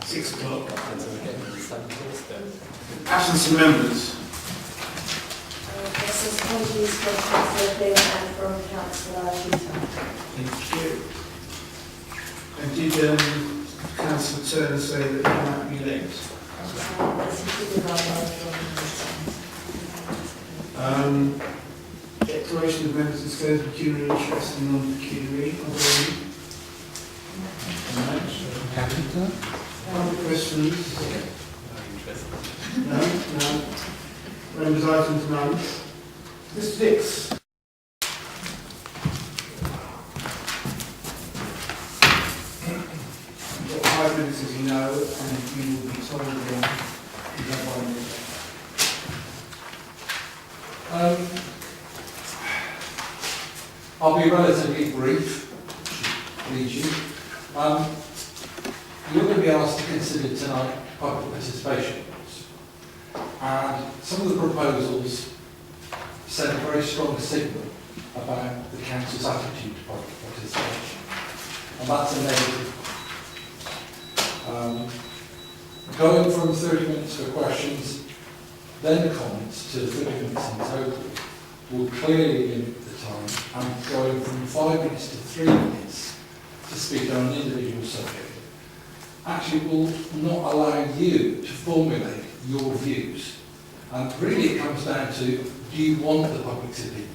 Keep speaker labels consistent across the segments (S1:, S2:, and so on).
S1: 6 o'clock. Absence of members.
S2: This is apologies from Councillor Flynn and from Councillor Shooter.
S1: Thank you. And did Councillor Turner say that he might be late? Declaration of members disclose pecuniary interest and non-pecuniary.
S3: Capital?
S1: Other questions? No? No. Members items none. Mr. Dix. You've got 5 minutes as you know, and you will be told again. You have 1 minute.
S3: I'll be relatively brief, lead you. You're going to be asked to consider tonight public participation rules. And some of the proposals send a very strong signal about the council's attitude to public participation. And that's a negative. Going from 30 minutes for questions, then comments, to 30 minutes in total, will clearly limit the time, and going from 5 minutes to 3 minutes to speak on an individual subject actually will not allow you to formulate your views. And really it comes down to, do you want the public's opinion?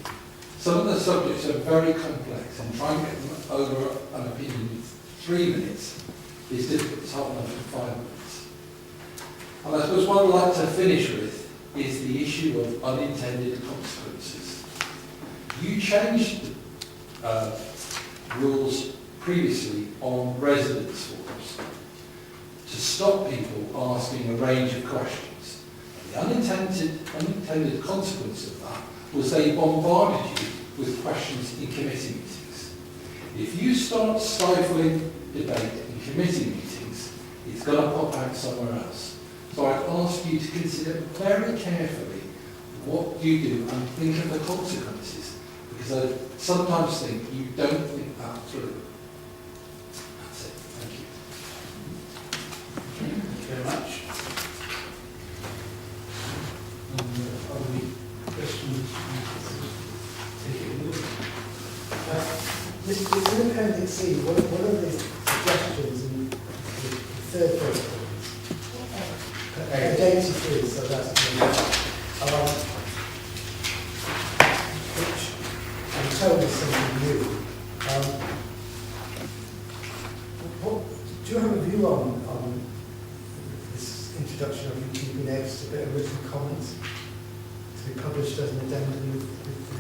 S3: Some of the subjects are very complex, and trying to get them over an opinion in 3 minutes is difficult. It's hard enough in 5 minutes. And I suppose what I'd like to finish with is the issue of unintended consequences. You changed rules previously on residence forms to stop people asking a range of questions. The unintended consequence of that was they bombarded you with questions in committee meetings. If you start stifling debate in committee meetings, it's going to pop out somewhere else. So I'd ask you to consider very carefully what you do and think of the consequences, because I sometimes think you don't think that through. That's it. Thank you.
S1: Thank you very much. Are there questions?
S4: Mr. In Appendix C, what are the suggestions in the third protocol? 83, so that's which I'm told is something new. Do you have a view on this introduction of you being able to get a written comment to be published as an addendum with the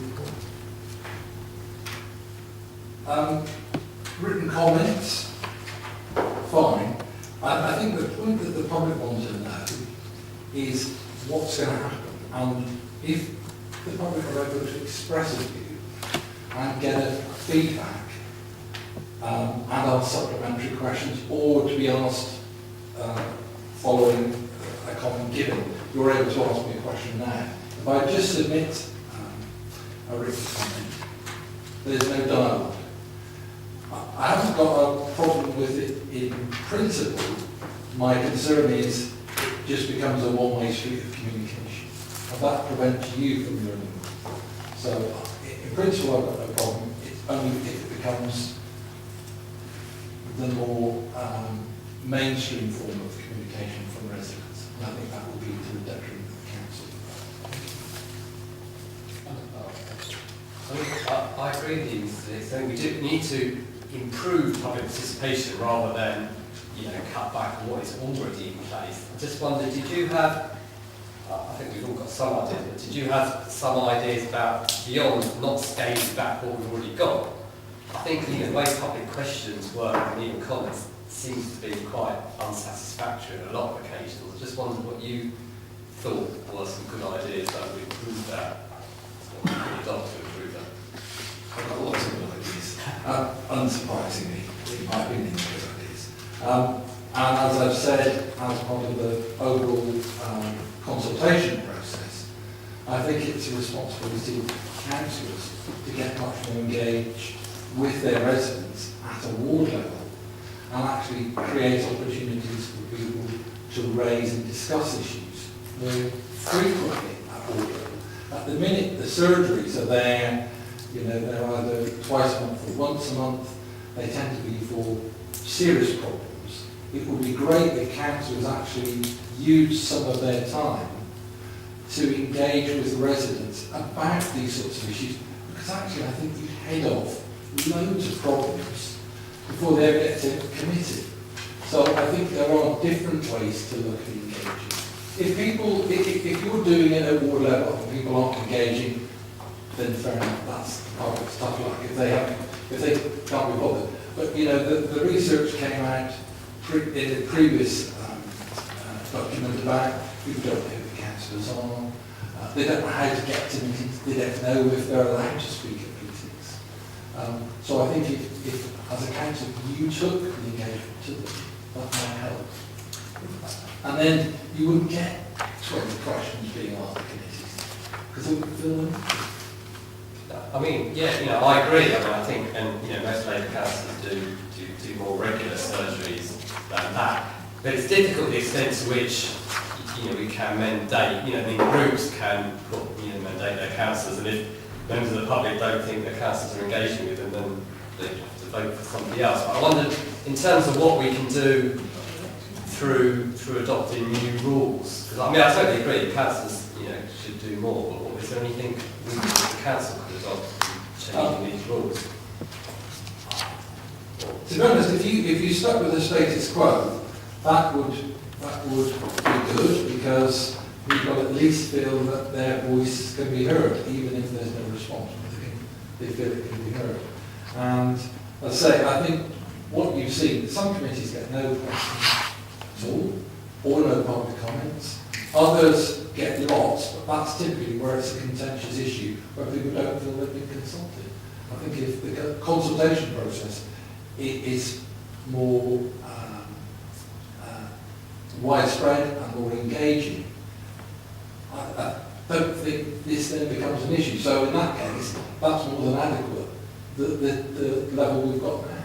S4: report?
S3: Written comments, fine. I think the point that the public wants to know is what's going to happen, and if the public are able to express a view and get a feedback and ask supplementary questions, or to be asked following a comment given, you're able to ask me a question now. If I just submit a written comment, there's no dialogue. I haven't got a problem with it in principle. My concern is it just becomes a one-way street of communication, and that prevents you from learning. So in principle I've got no problem. It's only if it becomes the more mainstream form of communication from residents, and I think that will be to the detriment of the council.
S5: I agree with you, Mr. Dix. I think we do need to improve public participation rather than, cut back on what is already in place. I just wondered, did you have, I think we've all got some ideas, but did you have some ideas about beyond not scaling back what we've already got? I think the way public questions work and even comments seems to be quite unsatisfactory on a lot of occasions. I just wondered what you thought were some good ideas that would improve that. What we could have done to improve that.
S3: I've got lots of good ideas. Unsurprisingly, in my opinion, good ideas. And as I've said, as part of the overall consultation process, I think it's a responsibility of councillors to get much more engaged with their residents at a ward level and actually create opportunities for people to raise and discuss issues more frequently at board level. At the minute, the surgeries are there, you know, they're either twice a month or once a month. They tend to be for serious problems. It would be great if councillors actually used some of their time to engage with residents about these sorts of issues, because actually I think you head off loads of problems before they ever get to committee. So I think there are different ways to look at engaging. If you're doing it at ward level and people aren't engaging, then fair enough, that's part of stuff like if they can't be bothered. But you know, the research came out in the previous document about people don't know who the councillors are, they don't know how to get to meetings, they don't know if they're allowed to speak at meetings. So I think if as a council you took the engagement to them, that might help. And then you wouldn't get 20 questions being asked at committees, because they wouldn't feel them.
S5: I mean, yeah, you know, I agree. I mean, I think, and you know, most Labour councillors do more regular surgeries than that. But it's difficult to the extent to which, you know, we can mandate, you know, the groups can put, you know, mandate their councillors, and if members of the public don't think their councillors are engaging with them, then they have to vote for somebody else. But I wonder, in terms of what we can do through adopting new rules, because I mean, I totally agree, councillors, you know, should do more. But is there anything we as the council could adopt in changing these rules?
S3: To be honest, if you stuck with the status quo, that would be good, because people at least feel that their voice can be heard, even if there's no response. They feel it can be heard. And as I say, I think what you've seen, some committees get no questions at all, or no public comments. Others get lots, but that's typically where it's a contentious issue, where people don't feel they've been consulted. I think if the consultation process is more widespread and more engaging, I don't think this then becomes an issue. So in that case, that's more than adequate, the level we've got now.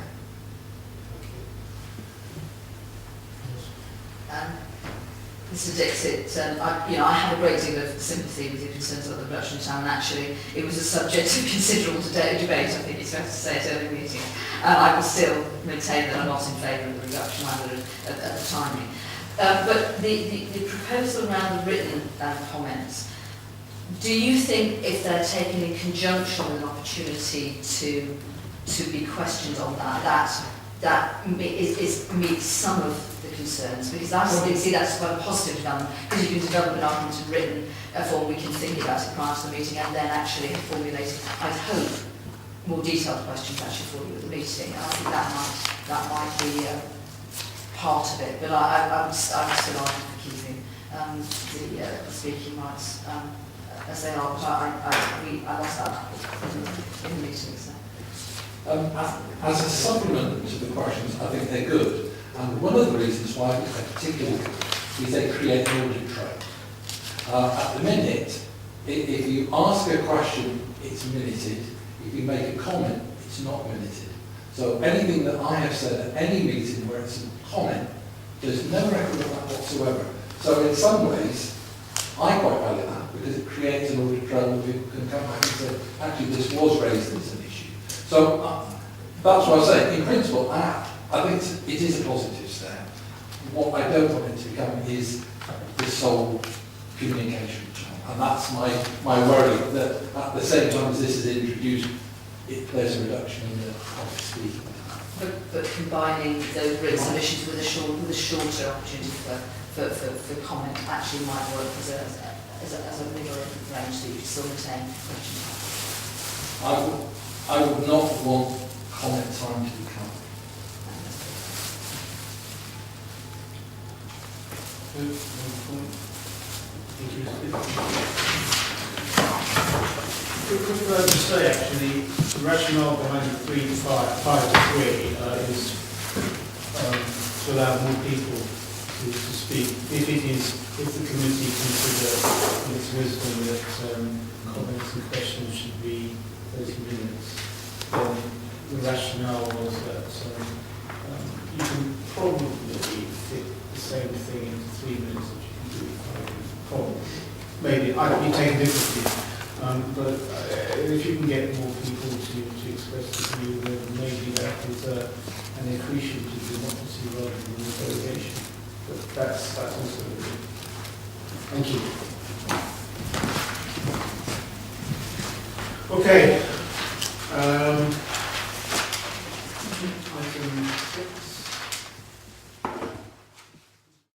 S6: Mr. Dixit, I have a great deal of sympathy with your concerns about the reduction in time, and actually it was a subject of considerable debate, I think it's fair to say, at early meetings. And I will still maintain that I'm not in favour of the reduction either at the timing. But the proposal around the written comments, do you think if they're taken in conjunction with an opportunity to be questioned on that meets some of the concerns? Because I see that's quite a positive development, because you can develop an argument in written form, we can think about it prior to the meeting, and then actually formulate, I'd hope, more detailed questions actually for you at the meeting. I think that might be part of it, but I would still argue for keeping the speaking rights as they are. But I lost that in the meeting. So.
S3: As a supplement to the questions, I think they're good. And one of the reasons why I think they're particularly good is they create an audit trail. At the minute, if you ask a question, it's minuted. If you make a comment, it's not minuted. So anything that I have said at any meeting where it's a comment, there's no record of that whatsoever. So in some ways, I quite value that, because it creates an audit trail where people can come back and say, actually this was raised as an issue. So that's what I say. In principle, I think it is a positive step. What I don't want it to become is the sole communication channel. And that's my worry, that at the same time as this is introduced, there's a reduction in the public speaking.
S6: But combining those written submissions with a shorter opportunity for comment actually might work as a middle range, so you can still maintain question time.
S3: I would not want comment time to be cut.
S1: Could I just say, actually, the rationale behind the 3 to 5 to 3 is to allow more people to speak. If the committee consider its wisdom that comments and questions should be 30 minutes, then the rationale was that you can probably fit the same thing into 3 minutes that you can do in 5 minutes. Probably. Maybe, I'd be taking differently. But if you can get more people to express the view, then maybe that is an accretion to democracy rather than a delegation. But that's also good. Thank you. Okay.